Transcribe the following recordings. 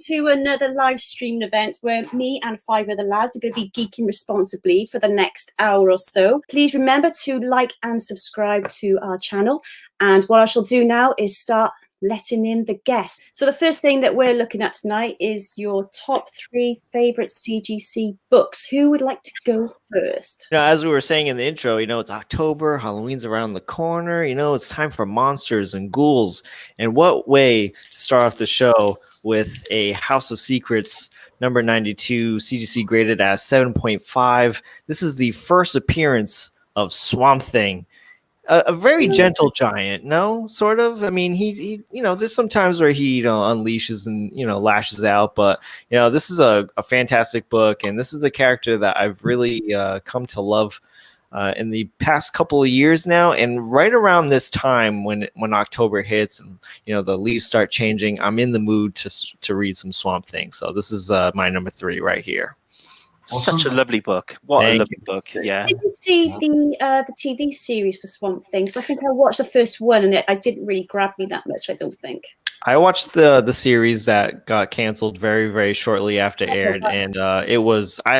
to another live stream event where me and 5 other lads are going to be geeking responsibly for the next hour or so. Please remember to like and subscribe to our channel. And what I shall do now is start letting in the guests. So the first thing that we're looking at tonight is your top 3 favorite CGC books. Who would like to go first? As we were saying in the intro, it's October, Halloween's around the corner, it's time for monsters and ghouls. And what way to start off the show with a House of Secrets number 92, CGC graded as 7.5. This is the first appearance of Swamp Thing. A very gentle giant, no, sort of. I mean, he there's some times where he, unleashes and, lashes out, but, this is a fantastic book. And this is a character that I've really come to love in the past couple of years now. And right around this time when October hits and, the leaves start changing, I'm in the mood to read some Swamp Thing. So this is my number 3 right here. Awesome. Such a lovely book. What a lovely book. Yeah. Did you see the TV series for Swamp Thing? So I think I watched the first one and it didn't really grab me that much, I don't think. I watched the series that got canceled very, very shortly after aired, and I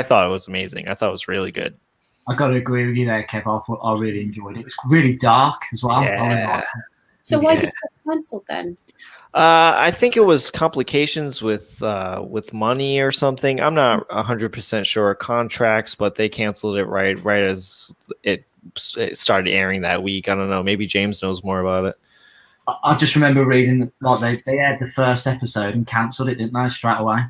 thought it was amazing. I thought it was really good. I got to agree with you there, Kev. I really enjoyed it. It's really dark as well. Yeah. So why did it get cancelled then? I think it was complications with money or something. I'm not 100% sure contracts, but they canceled it right as it started airing that week. I don't know. Maybe James knows more about it. I just remember reading they aired the first episode and cancelled it, didn't they, straight away?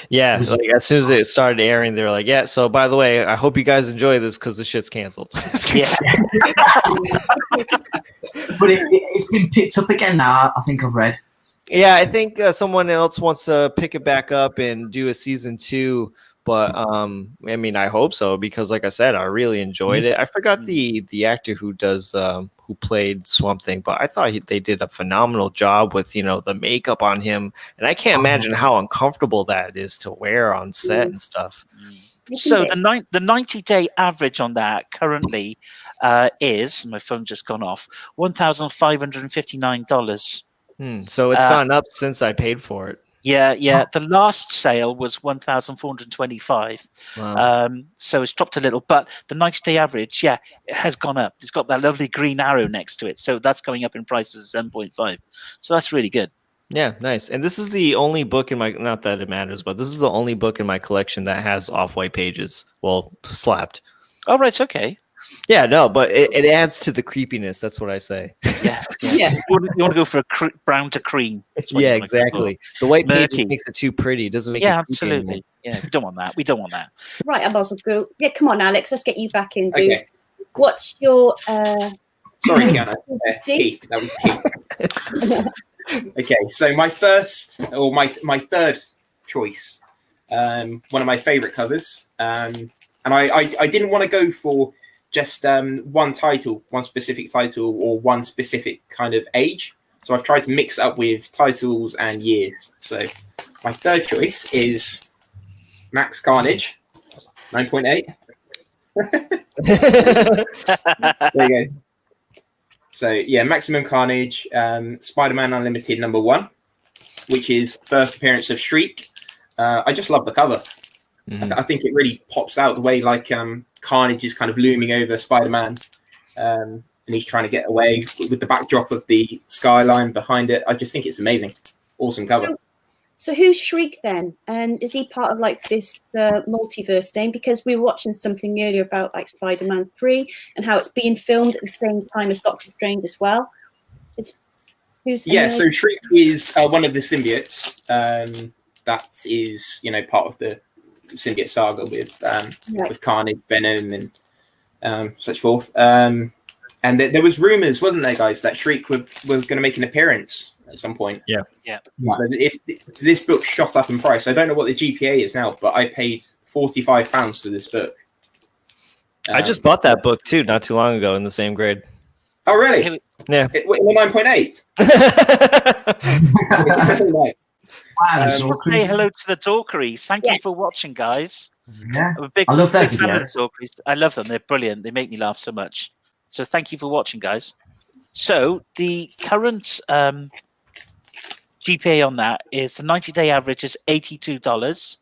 Yeah, as soon as it started airing, they were like, "Yeah, so by the way, I hope you guys enjoy this because the shit's canceled." Yeah. But it's been picked up again now, I think I've read. Yeah, I think someone else wants to pick it back up and do a season 2. But I mean, I hope so because, like I said, I really enjoyed it. I forgot the actor who played Swamp Thing, but I thought they did a phenomenal job with the makeup on him, and I can't imagine how uncomfortable that is to wear on set and stuff. So the 90-day average on that currently is, my phone just gone off, $1,559. So it's gone up since I paid for it. Yeah. The last sale was $1,425. Wow. So it's dropped a little, but the 90-day average, it has gone up. It's got that lovely green arrow next to it, so that's going up in prices 7.5. So that's really good. Yeah, nice. And this is the only book in my, not that it matters, but this is the only book in my collection that has off-white pages. Well, slapped. Oh, right, okay. Yeah, no, but it adds to the creepiness. That's what I say. Yes. Yeah. You want to go for a brown to cream. Yeah, exactly. The white pages makes it too pretty. It doesn't make it absolutely. Yeah, we don't want that. Right, I might as well go. Yeah, come on, Alex. Let's get you back in, dude. Okay. What's your... Sorry, Kiana. Keith. That was Keith. Okay, so my third choice, one of my favourite covers, and I didn't want to go for just one specific title, or one specific kind of age. So I've tried to mix up with titles and years. So my third choice is Max Carnage, 9.8. There you go. So yeah, Maximum Carnage, Spider-Man Unlimited number 1, which is first appearance of Shriek. I just love the cover. Mm-hmm. I think it really pops out the way Carnage is kind of looming over Spider-Man, and he's trying to get away with the backdrop of the skyline behind it. I just think it's amazing. Awesome cover. So who's Shriek then? And is he part of this multiverse thing? Because we were watching something earlier about Spider-Man 3 and how it's being filmed at the same time as Doctor Strange as well. So Shriek is one of the symbiotes that is, part of the symbiote saga with Carnage, Venom, and such forth. And there was rumors, wasn't there, guys, that Shriek was going to make an appearance at some point. Yeah. So if this book shot up in price, I don't know what the GPA is now, but I paid £45 for this book. I just bought that book too, not too long ago, in the same grade. Oh, really? Yeah. 9.8. Say hello to the Dorkeries. Thank you for watching, guys. Yeah, I'm a big, I love that big fan of the Dorkeries. I love them. They're brilliant. They make me laugh so much. So thank you for watching, guys. So the current GPA on that is the 90-day average is $82,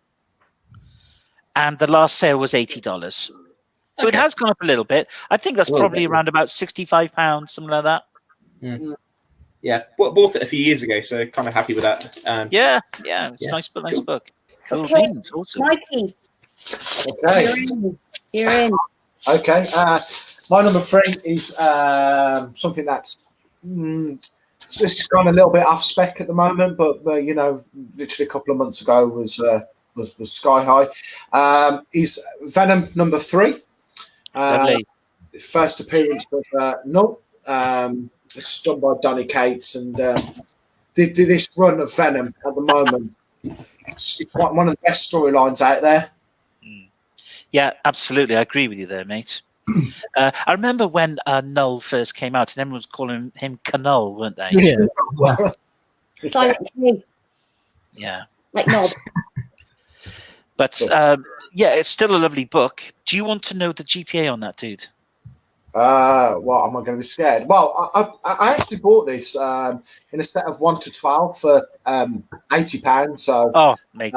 and the last sale was $80. So it Okay. has gone up a little bit. I think that's A little probably bit, around about £65, something like that. Yeah, bought it a few years ago, so kind of happy with that. Yeah, it's Yeah. nice book. Cool Okay. beans, awesome. Mikey, Okay. you're in. Okay. My number 3 is something that's just gone a little bit off spec at the moment, but literally a couple of months ago was sky high. Is Venom number 3. Lovely. First appearance of Null. It's done by Donny Cates, and this run of Venom at the moment, it's one of the best storylines out there. Yeah, absolutely. I agree with you there, mate. I remember when Null first came out, and everyone was calling him Canull, weren't they? Yeah. Silent King, Yeah. like Knob. But it's still a lovely book. Do you want to know the GPA on that, dude? What am I going to be scared? Well, I actually bought this in a set of 1 to 12 for £80. So, mate,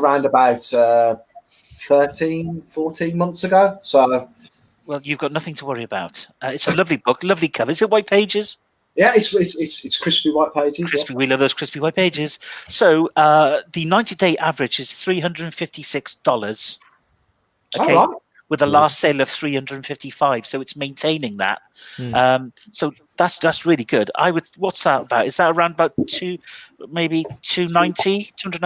around about 13, 14 months ago. So, well, you've got nothing to worry about. It's a lovely book, lovely cover. Is it white pages? yeah, it's crispy white pages. Crispy. We love those crispy white pages. So the 90-day average is $356. Okay. All right. With a last sale of $355, so it's maintaining that. So that's really good. What's that about? Is that around about maybe £290, something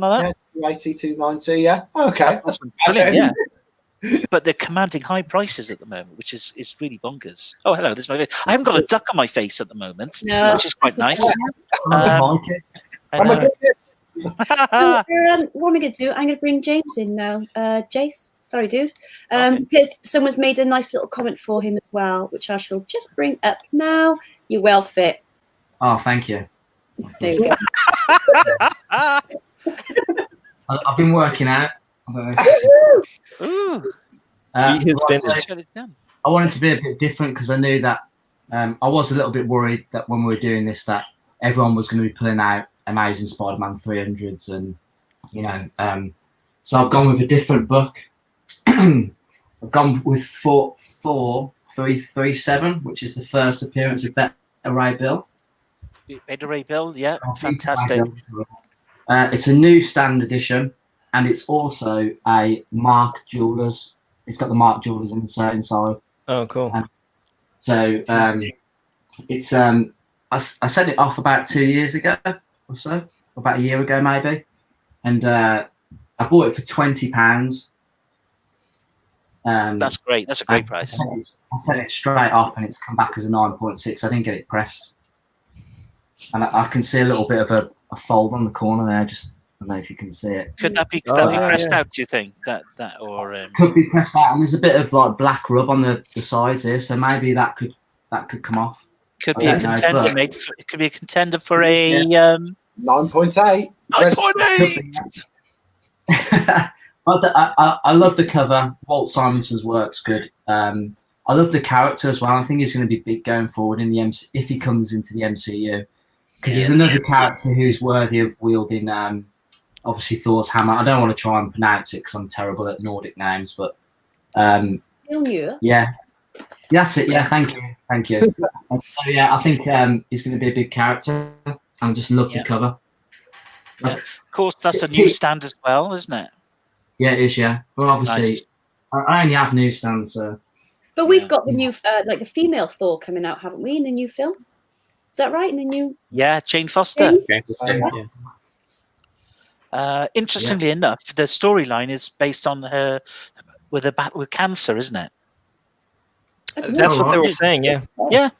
like that? Yeah, 280, 290. Yeah. Okay. That's Brilliant, yeah. But they're commanding high prices at the moment, which is really bonkers. Oh, hello. This is my. I haven't got a duck on my face at the moment, which is quite nice. So, what am I going to do? I'm going to bring James in now. Jace, sorry, dude. Because someone's made a nice little comment for him as well, which I shall just bring up now. You're well fit. Oh, thank you. There we go. I've been working out. I don't know. Ooh. He has been- I wanted to be a bit different because I knew that I was a little bit worried that when we were doing this, that everyone was going to be pulling out Amazing Spider-Man 300s, and so I've gone with a different book. I've gone with 4337, which is the first appearance of Beta Ray Bill. Beta Ray Bill, yeah, fantastic. It's a newsstand edition, and it's also a Mark Jewelers. It's got the Mark Jewelers inside. Oh, cool. So it's I sent it off about 2 years ago or so, about a year ago maybe, and I bought it for £20. That's great. That's a great price. I sent it straight off, and it's come back as a 9.6. I didn't get it pressed, and I can see a little bit of a fold on the corner there. Just I don't know if you can see it. Could that be pressed out? Do you think that or could be pressed out? And there's a bit of like black rub on the sides here, so maybe that could come off. Could be a contender, mate. It could be a contender for a 9.8. 9.8. I love the cover. Walt Simonson's work's good. I love the character as well. I think he's going to be big going forward in the MC if he comes into the MCU, because he's another character who's worthy of wielding obviously Thor's hammer. I don't want to try and pronounce it because I'm terrible at Nordic names, but yeah, that's it. Yeah, thank you. So yeah, I think he's going to be a big character. I just love the cover. Yeah. Of course, that's a newsstand as well, isn't it? Yeah, it is. Yeah, well, obviously, Nice. I only have newsstands. So. But we've got the new, like the female Thor coming out, haven't we, in the new film? Is that right? In the new? Yeah, Jane Foster. Interestingly enough, the storyline is based on her with a battle with cancer, isn't it? That's what they were saying, yeah.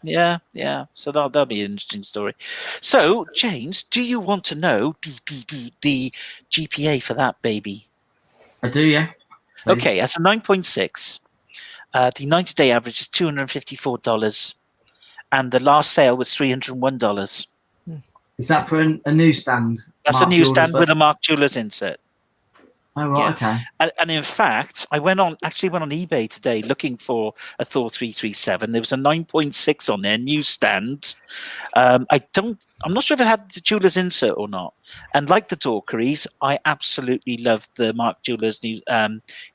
Yeah. So that'll be an interesting story. So, James, do you want to know the GPA for that baby? I do, yeah. Please. Okay, that's a 9.6. The 90-day average is $254, and the last sale was $301. Is that for a newsstand? That's Mark a newsstand Jewelers with a Mark Jewelers insert. Oh, right, okay. And in fact, I went on eBay today looking for a Thor 337. There was a 9.6 on there, newsstand. I'm not sure if it had the jeweler's insert or not. And like the Dorkeries, I absolutely love the Mark Jewelers new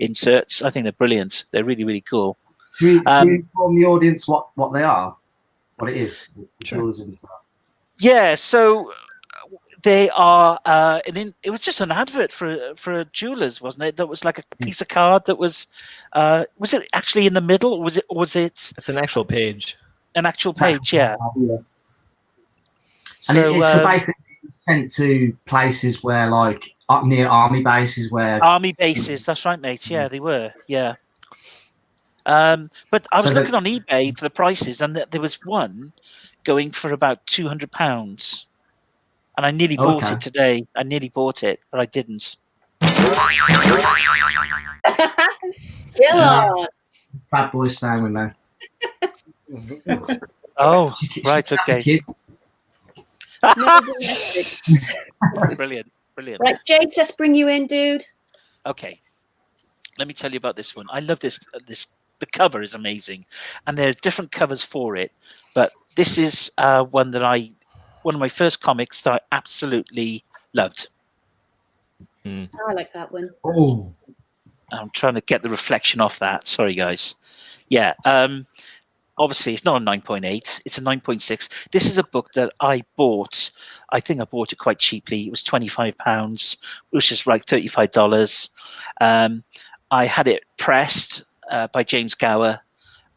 inserts. I think they're brilliant. They're really, really cool. Should we inform the audience what they are? What it is? The jewelers insert. Yeah, so they are. It was just an advert for a jeweler's, wasn't it? That was like a piece of card that was. Was it actually in the middle, or was it? It's an actual page. An actual page, yeah. And it's for basically sent to places where, like, up near army bases, where army bases. That's right, mate. Yeah, they were. Yeah. But I was looking on eBay for the prices, and there was one going for about £200, and I nearly bought it today. I nearly bought it, but I didn't. Bad boy staying with me. Oh, right, okay. Brilliant. Right, James, let's bring you in, dude. Okay, let me tell you about this one. I love this. The cover is amazing, and there are different covers for it. But this is one of my first comics that I absolutely loved. I like that one. Oh, I'm trying to get the reflection off that. Sorry, guys. Yeah. Obviously, it's not a 9.8. It's a 9.6. This is a book that I bought. I think I bought it quite cheaply. It was £25, which is like $35. I had it pressed by James Gower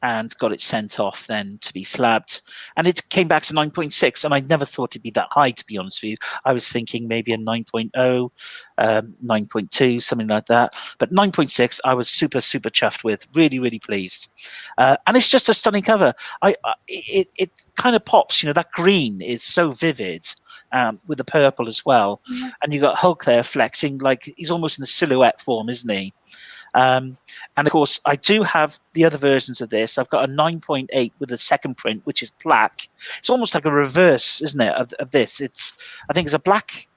and got it sent off then to be slabbed. And it came back to 9.6, and I never thought it'd be that high, to be honest with you. I was thinking maybe a 9.0, 9.2, something like that. But 9.6, I was super, super chuffed with. Really, really pleased. And it's just a stunning cover. It kind of pops, that green is so vivid. With the purple as well. And you've got Hulk there flexing, like he's almost in a silhouette form, isn't he? And of course, I do have the other versions of this. I've got a 9.8 with a second print, which is black. It's almost like a reverse, isn't it, of this? I think it's a black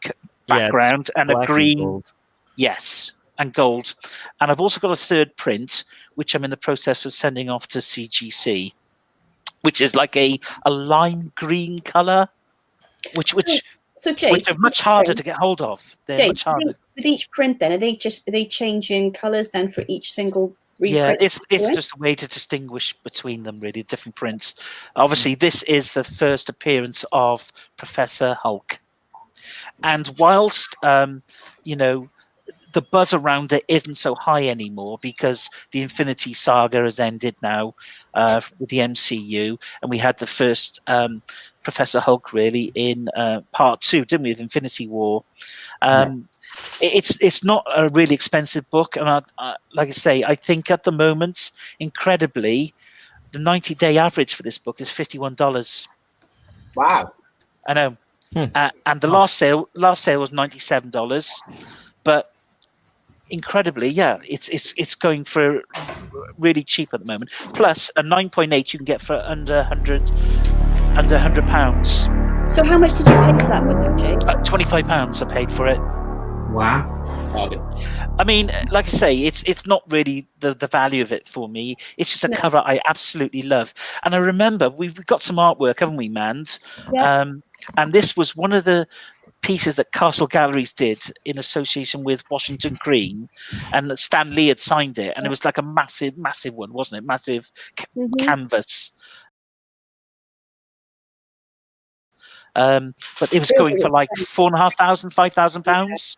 background and a green. And gold. Yes, and gold. And I've also got a third print, which I'm in the process of sending off to CGC, which is like a lime green color, which are much harder to get hold of. They're much harder. With each print, then are they changing colours then for each single reprint? Yeah, it's just a way to distinguish between them, really, different prints. Obviously, this is the first appearance of Professor Hulk, and whilst the buzz around it isn't so high anymore because the Infinity Saga has ended now with the MCU, and we had the first Professor Hulk really in part 2, didn't we, of Infinity War. It's not a really expensive book, and like I say, I think at the moment, incredibly, the 90-day average for this book is $51. Wow! I know, and the last sale was $97, but incredibly, yeah, it's going for really cheap at the moment. Plus, a 9.8 you can get for under £100. So, how much did you pay for that one, though, James? £25 I paid for it. wow! I mean, like I say, it's not really the value of it for me. It's just a cover I absolutely love. And I remember we've got some artwork, haven't we, Mand? Yeah. And this was one of the pieces that Castle Galleries did in association with Washington Green, and Stan Lee had signed it, and it was like a massive one, wasn't it? Massive canvas. But it was going for like £4,500, £5,000.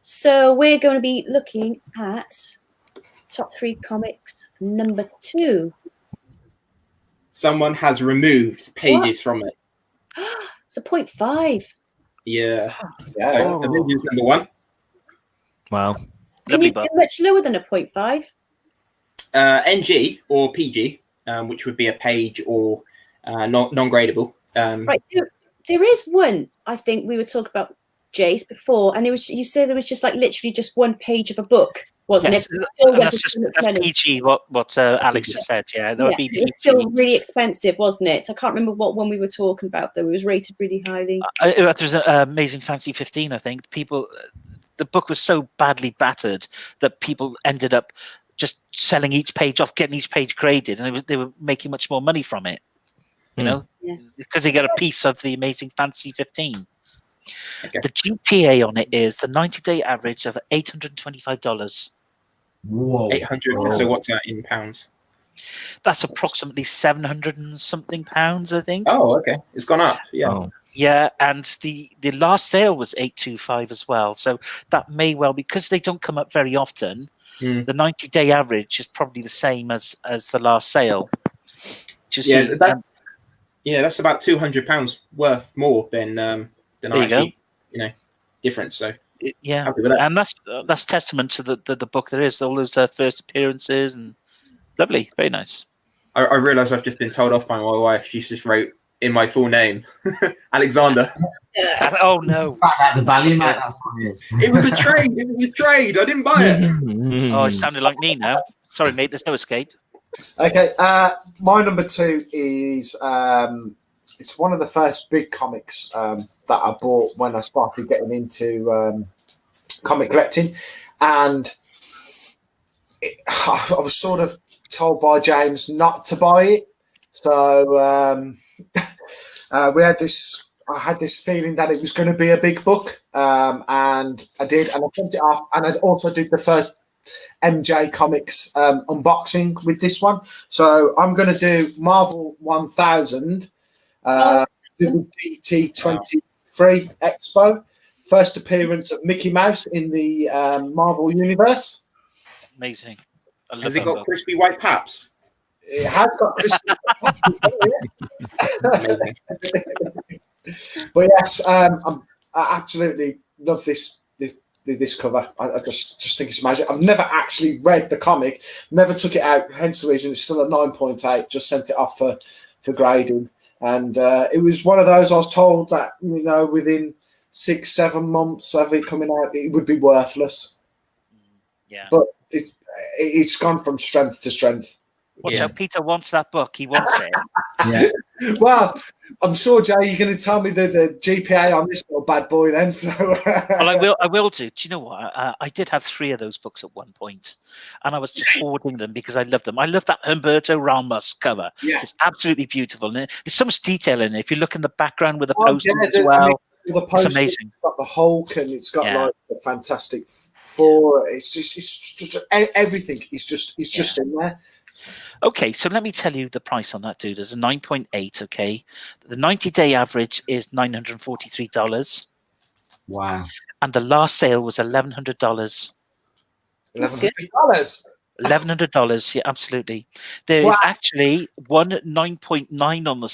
So we're going to be looking at top 3 comics number 2. Someone has removed pages from it. It's a 0.5. Yeah. So Avengers number 1. Wow. Can you get much lower than a 0.5? NG or PG, which would be a page or non-gradable. Right. There is one, I think we were talking about, Jace, before, and you said it was just like literally just one page of a book, wasn't it? That's PG, what Alex just said, yeah. That would be PG. It was still really expensive, wasn't it? I can't remember what one we were talking about, though. It was rated really highly. There's an Amazing Fantasy 15, I think. People, the book was so badly battered that people ended up just selling each page off, getting each page graded, and they were making much more money from it. You know, because they get a piece of the Amazing Fantasy 15. Okay. The GPA on it is the 90-day average of $825. Whoa. 800. So what's that in pounds? That's approximately 700 and something pounds, I think. Oh, okay. It's gone up. Yeah. Oh. Yeah, and the last sale was 825 as well. So that may well, because they don't come up very often, the 90-day average is probably the same as the last sale. Do you see? That's about £200 worth more than actually, difference. So yeah, happy with that. and that's testament to the book. There is all those first appearances, and lovely, very nice. I realise I've just been told off by my wife. She just wrote in my full name, Alexander. Oh no! The value, mate. That's what it is. It was a trade. It was a trade. I didn't buy it. Oh, it sounded like me now. Sorry, mate. There's no escape. Okay, my number 2 is it's one of the first big comics that I bought when I started getting into comic collecting, and I was sort of told by James not to buy it. So I had this feeling that it was going to be a big book, and I did, and I sent it off, and I also did the first MJ Comics unboxing with this one. So I'm going to do Marvel 1000, the DT23 Expo, first appearance of Mickey Mouse in the Marvel Universe. Amazing. Has it got crispy white paps? It has got crispy white paps. But yes, I absolutely love this cover. I just think it's magic. I've never actually read the comic, never took it out, hence the reason it's still a 9.8. Just sent it off for grading, and it was one of those I was told that within 6-7 months of it coming out, it would be worthless. Yeah, but it's gone from strength to strength. Watch out, Peter wants that book. He wants it. Yeah. Well, I'm sure, Jay, you're going to tell me the GPA on this little bad boy then. So, well, I will do. Do you know what? I did have 3 of those books at one point, and I was just hoarding them because I love them. I love that Humberto Ramos cover. Yeah. It's absolutely beautiful, and there's so much detail in it. If you look in the background with the posters as well, the poster, it's amazing. It's got the Hulk, and it's got like the Fantastic Four. It's just everything. It's just in there. Okay, so let me tell you the price on that, dude. There's a 9.8, okay? The 90-day average is $943. Wow. And the last sale was $1,100. $1,100? $1,100, yeah, absolutely. There is actually one 9.9 on the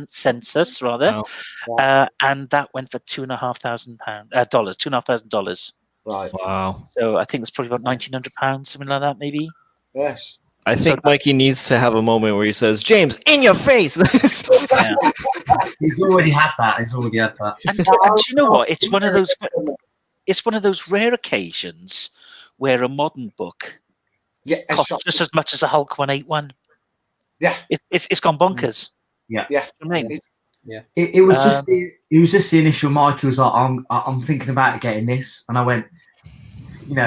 census, rather. Wow. And that went for $2,500. Right. Wow. So I think it's probably about £1,900, something like that, maybe. Yes. I think Mikey needs to have a moment where he says, "James, in your face." Yeah. He's already had that. And you know what? It's one of those rare occasions where a modern book costs just as much as a Hulk 181. Yeah. It's gone bonkers. Yeah. Yeah. I mean, It was just the initial. Mikey was like, I'm thinking about getting this, and I went,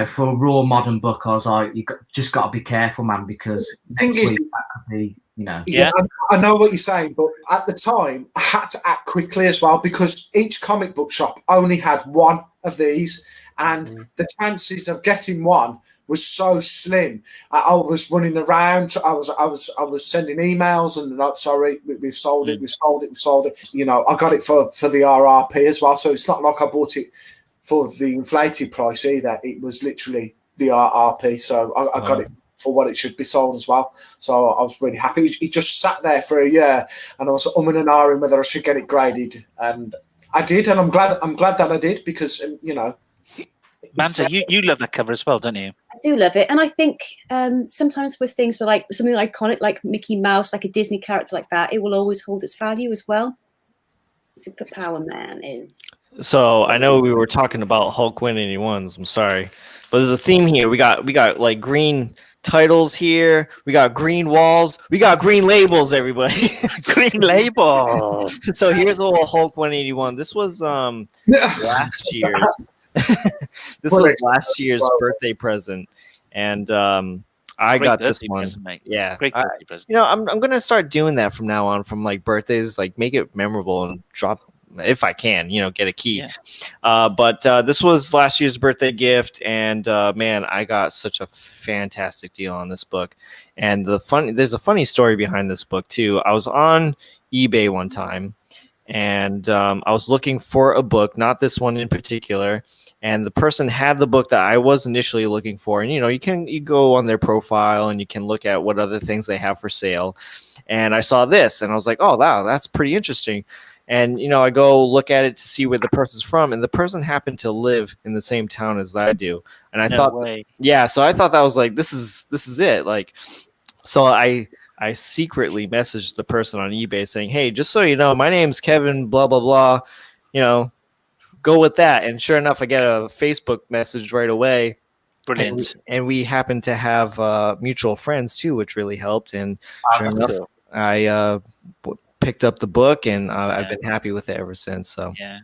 for a raw modern book, I was like, just got to be careful, man, because next week that could be, Yeah, I know what you're saying, but at the time, I had to act quickly as well because each comic book shop only had one of these, and the chances of getting one was so slim. I was running around. I was sending emails and sorry, we've sold it. I got it for the RRP as well, so it's not like I bought it for the inflated price either. It was literally the RRP, so I got it for what it should be sold as well. So I was really happy. It just sat there for a year, and I was umming and ahhing whether I should get it graded, and I did, and I'm glad that I did because Manta, you love that cover as well, don't you? I do love it, and I think sometimes with things like something iconic, like Mickey Mouse, like a Disney character like that, it will always hold its value as well. Superpower man in. So I know we were talking about Hulk 181s. I'm sorry, but there's a theme here. We got like green titles here. We got green walls. We got green labels. Everybody, green label. So here's a little Hulk 181. This was last year's. This was last year's birthday present, and I Great got this birthday one. present, mate. Yeah, Great birthday present. you know, I'm gonna start doing that from now on. From like birthdays, like make it memorable and drop if I can. You know, get a key. Yeah. But this was last year's birthday gift, and man, I got such a fantastic deal on this book. And there's a funny story behind this book too. I was on eBay one time, and I was looking for a book, not this one in particular. And the person had the book that I was initially looking for. And, you know, you go on their profile and you can look at what other things they have for sale. And I saw this and I was like, oh, wow, that's pretty interesting. And, you know, I go look at it to see where the person's from. And the person happened to live in the same town as I do. And I thought, yeah, so I thought that was like, this is it. Like, so I secretly messaged the person on eBay saying, hey, just so you know, my name's Kevin, blah, blah, blah, you know, go with that. And sure enough, I get a Facebook message right away. Brilliant. And we happen to have mutual friends too, which really helped. And sure enough, cool. I picked up the book, and I've been happy with it ever since. So yeah,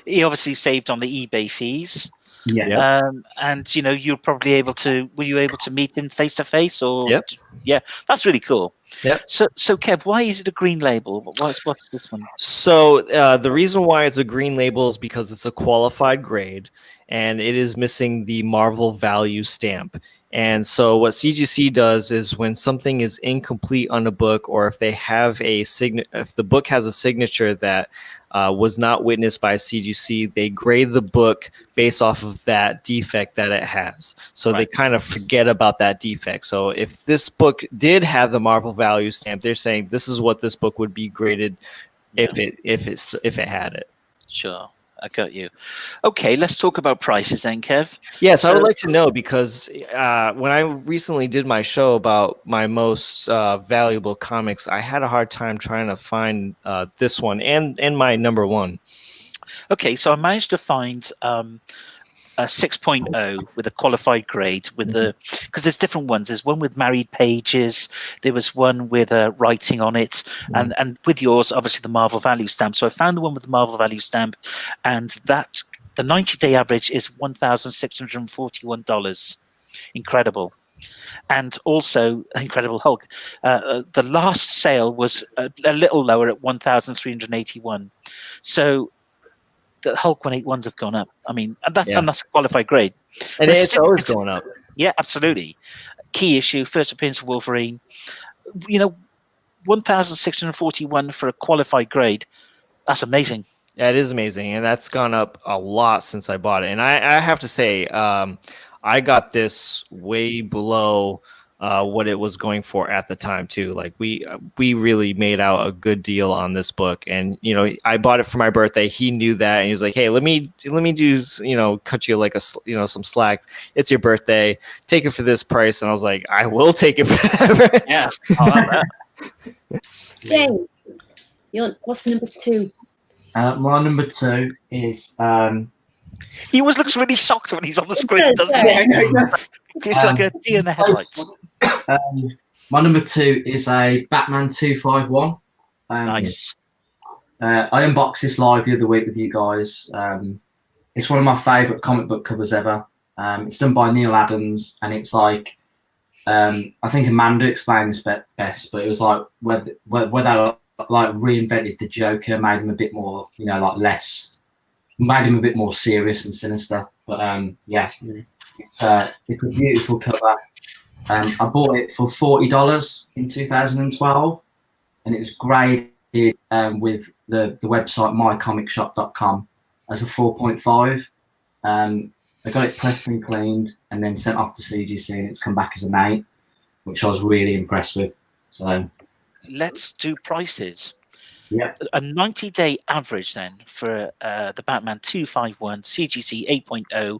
he obviously saved on the eBay fees. Yeah. And you know, you're probably were you able to meet him face to face, or? Yep. Yeah, that's really cool. Yeah. So Kev, why is it a green label? What's this one? So the reason why it's a green label is because it's a qualified grade, and it is missing the Marvel value stamp. And so what CGC does is when something is incomplete on a book, or if they have if the book has a signature that was not witnessed by CGC, they grade the book based off of that defect that it has. So they kind of forget about that defect. So if this book did have the Marvel value stamp, they're saying this is what this book would be graded if it had it. Sure. I got you. Okay, let's talk about prices then, Kev. Yes, I would like to know, because when I recently did my show about my most valuable comics, I had a hard time trying to find this one and my number one. Okay, so I managed to find a 6.0 with a qualified grade because there's different ones. There's one with married pages. There was one with writing on it, and with yours, obviously the Marvel value stamp. So I found the one with the Marvel value stamp, and the 90-day average is $1,641. Incredible. And also Incredible Hulk. The last sale was a little lower at 1,381. So the Hulk 181s have gone up. I mean, and that's a qualified grade. And it's always going up. Yeah, absolutely. Key issue, first appearance of Wolverine. You know, 1,641 for a qualified grade. That's amazing. Yeah, it is amazing. And that's gone up a lot since I bought it. And I have to say, I got this way below what it was going for at the time too. Like we really made out a good deal on this book, and you know, I bought it for my birthday. He knew that, and he was like, "Hey, let me do, you know, cut you like some slack. It's your birthday. Take it for this price." And I was like, "I will take it for that." Yeah. James, what's number two? My number two is. He always looks really shocked when he's on the screen, doesn't he? It's like a deer in the headlights. My number two is a Batman 251. Nice. I unboxed this live the other week with you guys. It's one of my favourite comic book covers ever. It's done by Neil Adams, and it's like I think Amanda explained this best, but it was like where they like reinvented the Joker, made him a bit more, you know, like made him a bit more serious and sinister. But yeah, it's a beautiful cover. I bought it for $40 in 2012, and it was graded with the website mycomicshop.com as a 4.5. I got it pressed and cleaned and then sent off to CGC, and it's come back as an 8, which I was really impressed with. So let's do prices. Yeah. A 90-day average then for the Batman 251 CGC 8.0,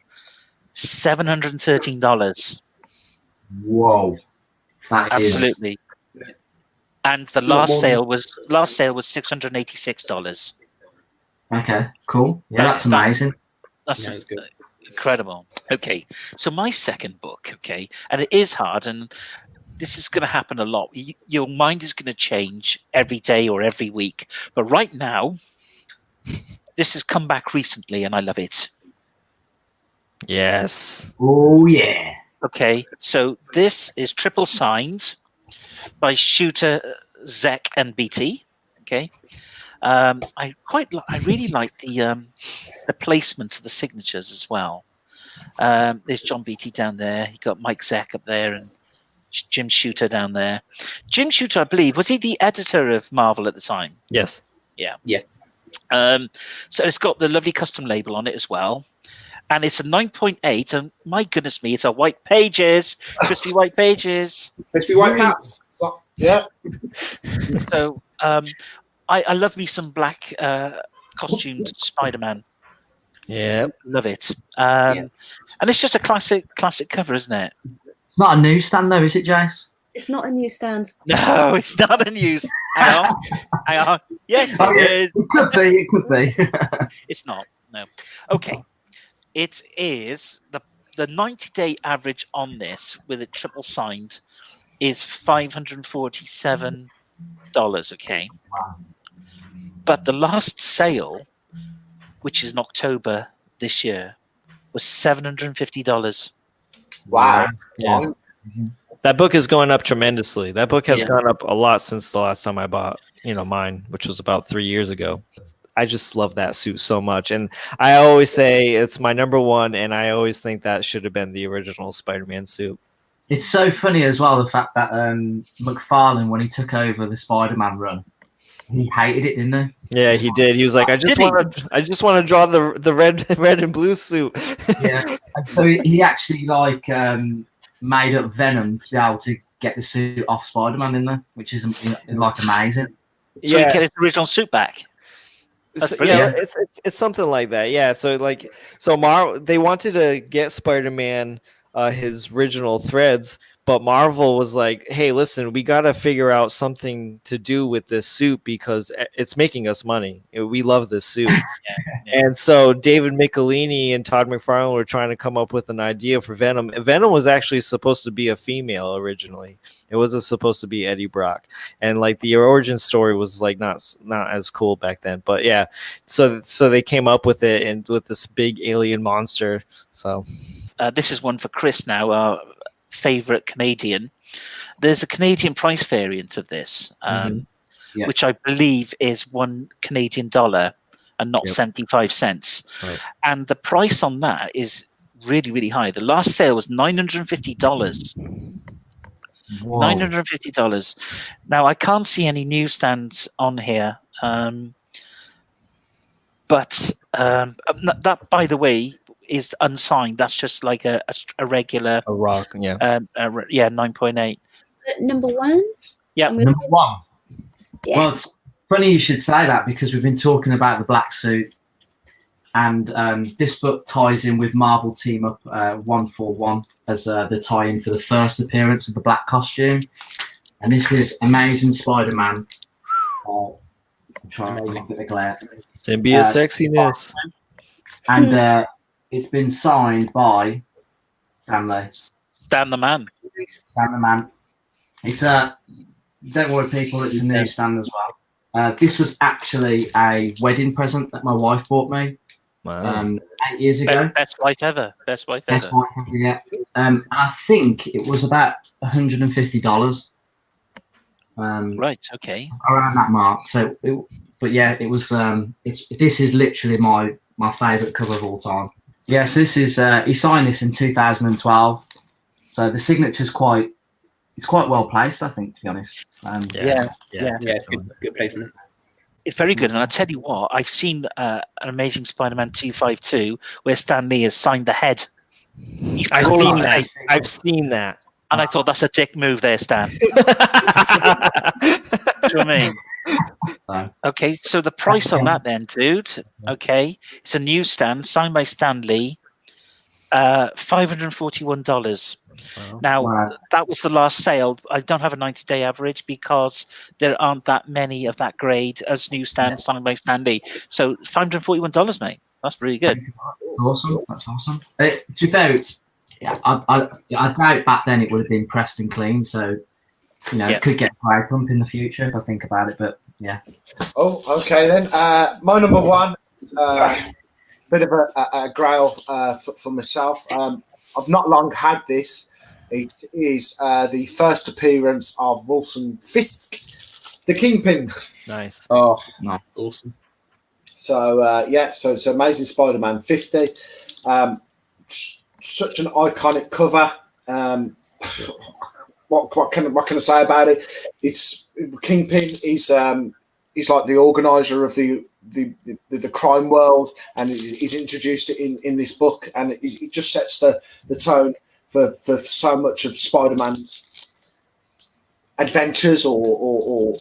$713. Whoa. Absolutely. And the last sale was $686. Okay, cool. Yeah, that's amazing. That's good. Incredible. Okay, so my second book, okay, and it is hard, and this is going to happen a lot. Your mind is going to change every day or every week. But right now, this has come back recently, and I love it. Yes. Oh yeah. Okay, so this is triple signed by Shooter, Zek, and BT. Okay, I really like the placements of the signatures as well. There's John BT down there. You got Mike Zek up there, and Jim Shooter down there. Jim Shooter, I believe, was he the editor of Marvel at the time? Yes. Yeah. Yeah. So it's got the lovely custom label on it as well. And it's a 9.8, and my goodness me, it's a white pages, crispy white pages. Crispy white caps. Yeah. So I love me some black costumed Spider-Man. Yeah. Love it. And it's just a classic cover, isn't it? It's not a newsstand though, is it, Jace? It's not a newsstand. No, it's not a news. Hang on. Yes, it is. It could be. It could be. It's not. No. Okay. It is the 90-day average on this with it triple signed is $547. Okay. Wow. But the last sale, which is in October this year, was $750. Wow. Yeah. That book is going up tremendously. That book has gone up a lot since the last time I bought, mine, which was about 3 years ago. I just love that suit so much. And I always say it's my number one, and I always think that should have been the original Spider-Man suit. It's so funny as well, the fact that McFarlane, when he took over the Spider-Man run, he hated it, didn't he? Yeah, he did. He was like, I just want to draw the red and blue suit. Yeah. And so he actually made up Venom to be able to get the suit off Spider-Man in there, which is amazing. So he get his original suit back. It's something like that. Yeah. So they wanted to get Spider-Man his original threads, but Marvel was like, hey, listen, we got to figure out something to do with this suit because it's making us money. We love this suit. And so David Michelini and Todd McFarlane were trying to come up with an idea for Venom. Venom was actually supposed to be a female originally. It wasn't supposed to be Eddie Brock. And the origin story was not as cool back then. But yeah, so they came up with it and with this big alien monster. So this is one for Chris now, our favorite Canadian. There's a Canadian price variant of this, which I believe is $1 Canadian and not 75 cents. Right. And the price on that is really, really high. The last sale was $950. Whoa. $950. Now, I can't see any newsstands on here. But that, by the way, is unsigned. That's just like a regular rock, 9.8. Number ones? Yeah. Number one. Yeah. Well, it's funny you should say that because we've been talking about the black suit, and this book ties in with Marvel Team Up 141 as the tie-in for the first appearance of the black costume. And this is Amazing Spider-Man. I'm trying to look at the glare. Symbiote sexiness. And it's been signed by Stanley. Stan the Man. Stan the Man. It's don't worry, people. It's a newsstand as well. This was actually a wedding present that my wife bought me 8 years ago. Best wife ever. Best wife ever. Yeah. I think it was about $150. Right. Okay. Around that mark. So, it was. This is literally my favorite cover of all time. Yes, this is. He signed this in 2012. So the signature's quite well placed, I think, to be honest. Good placement. It's very good, and I'll tell you what, I've seen an Amazing Spider-Man 252 where Stan Lee has signed the head. I've seen that. I've seen that. And I thought, that's a dick move there, Stan. Do you know what I mean? Okay, so the price on that then, dude, okay, it's a newsstand signed by Stan Lee, $541. Wow. Now, that was the last sale. I don't have a 90-day average because there aren't that many of that grade as newsstands signed by Stan Lee. So $541, mate. That's really good. That's awesome. To be fair, I doubt back then it would have been pressed and clean, so it could get a price bump in the future if I think about it. But yeah. Oh, okay then. My number one is bit of a grail for myself. I've not long had this. It is the first appearance of Wilson Fisk, the Kingpin. Nice. Oh, Nice. awesome. So so it's Amazing Spider-Man 50. Such an iconic cover. What can I say about it? It's Kingpin is like the organizer of the crime world, and he's introduced it in this book, and it just sets the tone for so much of Spider-Man's adventures or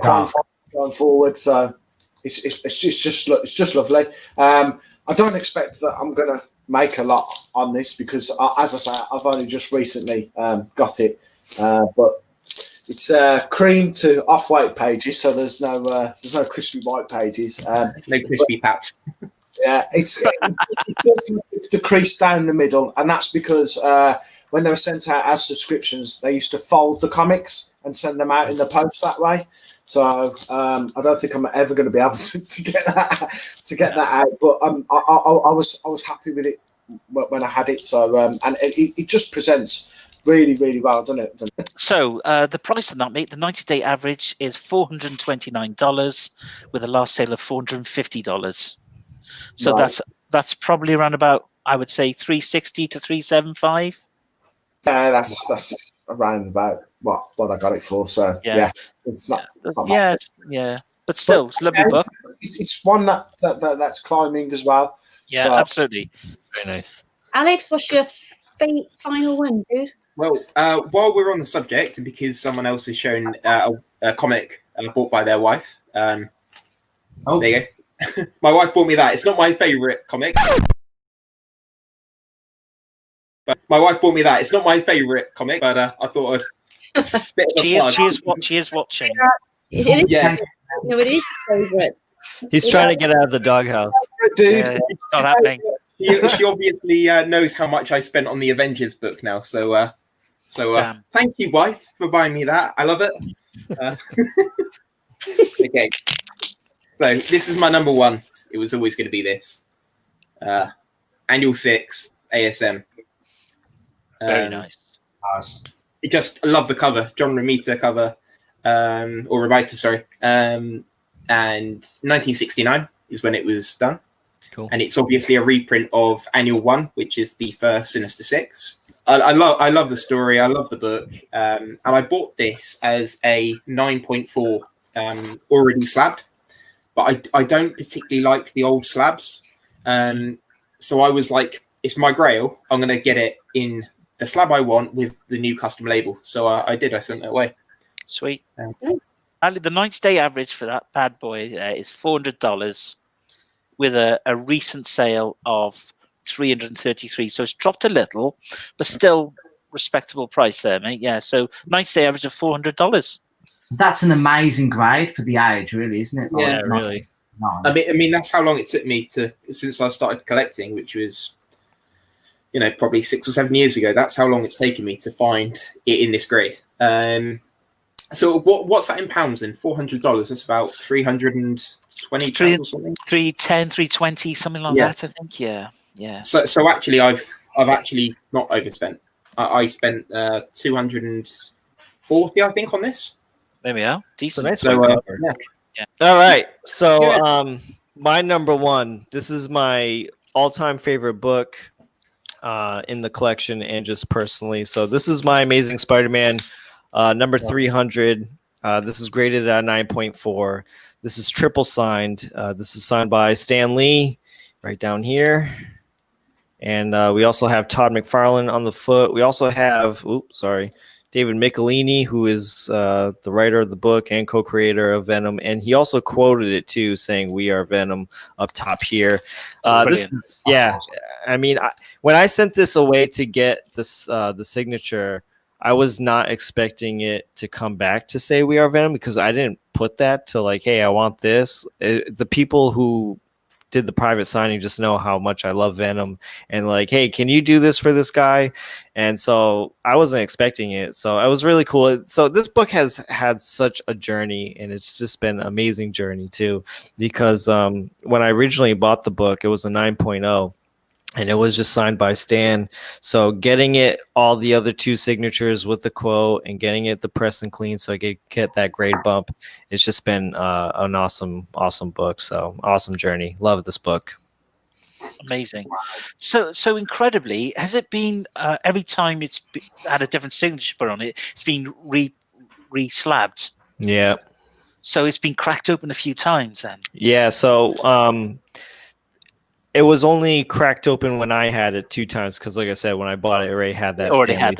crime going forward. So it's just lovely. I don't expect that I'm gonna make a lot on this because, as I say, I've only just recently got it, but it's cream to off-white pages, so there's no crispy white pages. No crispy paps. Yeah, it's the crease down the middle, and that's because when they were sent out as subscriptions, they used to fold the comics and send them out in the post that way. So I don't think I'm ever going to be able to get that out. But I was happy with it when I had it. So and it just presents really, really well, doesn't it? So the price on that, mate, the 90-day average is $429 with a last sale of $450. So Right. that's probably around about, I would say, $360 to $375. Yeah, that's around about what I got it for. So yeah, it's not. Yeah. But still, it's a lovely book. It's one that's climbing as well. Yeah, So- absolutely. Very nice. Alex, what's your final one, dude? Well, while we're on the subject, and because someone else has shown a comic bought by their wife, there you go. My wife bought me that. It's not my favourite comic. But my wife bought me that. It's not my favourite comic, but I thought I'd... She is watching. Yeah. No, it is your favourite. He's trying to get out of the doghouse. Dude, It's not happening. She obviously knows how much I spent on the Avengers book now. So Damn. thank you, wife, for buying me that. I love it. Okay. So this is my number one. It was always going to be this. Annual 6 ASM. Very nice. I love the cover. John Romita cover. Or Romita, sorry. And 1969 is when it was done. Cool. And it's obviously a reprint of Annual 1, which is the first Sinister Six. I love the story. I love the book. And I bought this as a 9.4 already slabbed. But I don't particularly like the old slabs. So I was like, it's my grail. I'm going to get it in the slab I want with the new custom label. So I did. I sent it away. Sweet. The 90-day average for that bad boy is $400 with a recent sale of $333. So it's dropped a little, but still respectable price there, mate. Yeah, so 90-day average of $400. That's an amazing grade for the age, really, isn't it? Yeah, really. I mean, that's how long it took me since I started collecting, which was, probably 6 or 7 years ago. That's how long it's taken me to find it in this grade. So what's that in pounds then? $400. That's about £320 or something. 310, 320, something like that, I think. Yeah. So actually, I've actually not overspent. I spent 240, I think, on this. There we are. Decent. Nice So one cover. yeah. All right. So my number one, this is my all-time favorite book in the collection and just personally. So this is my Amazing Spider-Man number 300. This is graded at 9.4. This is triple signed. This is signed by Stan Lee right down here. And we also have Todd McFarlane on the foot. We also have, David Michelini, who is the writer of the book and co-creator of Venom. And he also quoted it too, saying, "We are Venom," up top here. I mean, when I sent this away to get this the signature, I was not expecting it to come back to say "We are Venom" because I didn't put that to like, "Hey, I want this." The people who did the private signing just know how much I love Venom, and like, hey, can you do this for this guy? And so I wasn't expecting it. So it was really cool. So this book has had such a journey, and it's just been an amazing journey too, because when I originally bought the book, it was a 9.0. And it was just signed by Stan. So getting it, all the other 2 signatures with the quote, and getting it the press and clean so I could get that grade bump, it's just been an awesome book. So awesome journey. Love this book. Amazing. So incredibly, has it been every time it's had a different signature on it, it's been re-slabbed? Yeah. So it's been cracked open a few times then? Yeah. So it was only cracked open when I had it 2 times, because like I said, when I bought it, it already had that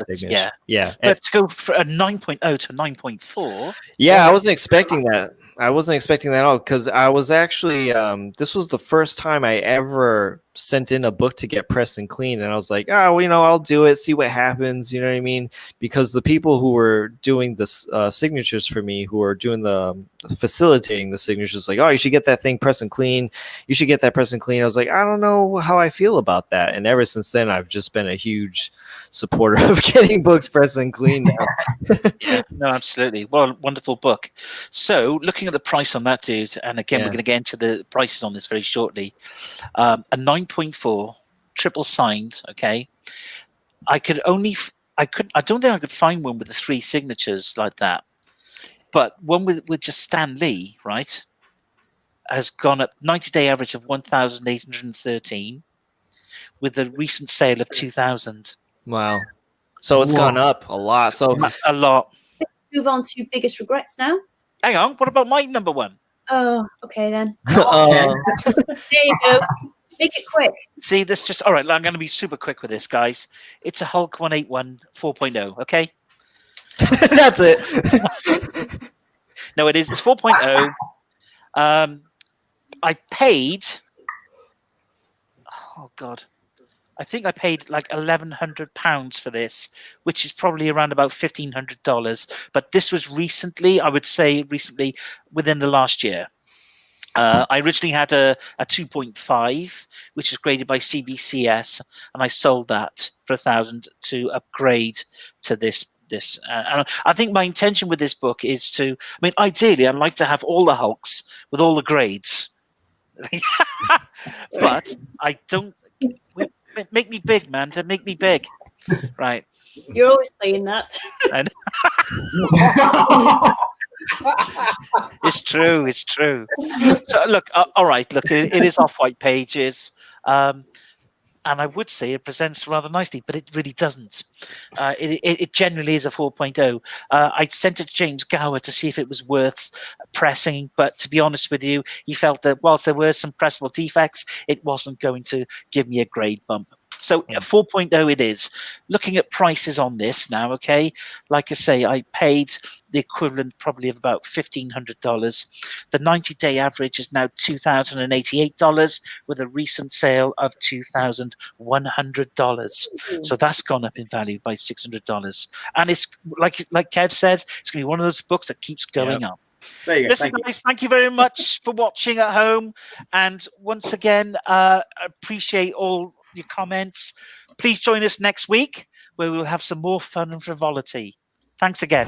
signature. Yeah. But to go for a 9.0 to 9.4. Yeah, I wasn't expecting that. I wasn't expecting that at all, because I was actually this was the first time I ever sent in a book to get pressed and clean, and I was like, oh, well, I'll do it, see what happens, you know what I mean? Because the people who were doing the signatures for me, who were doing the facilitating the signatures, like, oh, you should get that thing pressed and clean, you should get that pressed and clean. I was like, I don't know how I feel about that, and ever since then, I've just been a huge supporter of getting books pressed and clean now. Yeah, no, absolutely. Well, wonderful book. So looking at the price on that, dude, and again, we're going to get into the prices on this very shortly. A 9.4 triple signed. Okay, I don't think I could find one with the 3 signatures like that, but one with just Stan Lee, right, has gone up 90-day average of 1,813 with a recent sale of 2,000. Wow. So it's gone up a lot. So a lot. Move on to biggest regrets now. Hang on, what about my number 1? Oh, okay then. There you go. Make it quick. See, this just all right. I'm going to be super quick with this, guys. It's a Hulk 181 4.0. Okay, that's it. No, it is. It's 4.0. I paid. Oh God, I think I paid like £1,100 for this, which is probably around about $1,500. But this was recently. I would say recently, within the last year. I originally had a 2.5, which is graded by CBCS, and I sold that for $1,000 to upgrade to this. And I think my intention with this book is to, I mean, ideally, I'd like to have all the Hulks with all the grades, but I don't. Make me big, man. To make me big, right? You're always saying that. It's true. It's true. So look, all right. Look, it is off-white pages, and I would say it presents rather nicely, but it really doesn't. It generally is a 4.0. I sent it to James Gower to see if it was worth pressing, but to be honest with you, he felt that whilst there were some pressable defects, it wasn't going to give me a grade bump. So 4.0 it is. Looking at prices on this now, okay, like I say, I paid the equivalent probably of about $1,500. The 90-day average is now $2,088 with a recent sale of $2,100. So that's gone up in value by $600. And it's like Kev says, it's going to be one of those books that keeps going up. There you go. Listen, guys, thank you very much for watching at home. And once again, appreciate all your comments. Please join us next week where we'll have some more fun and frivolity. Thanks again.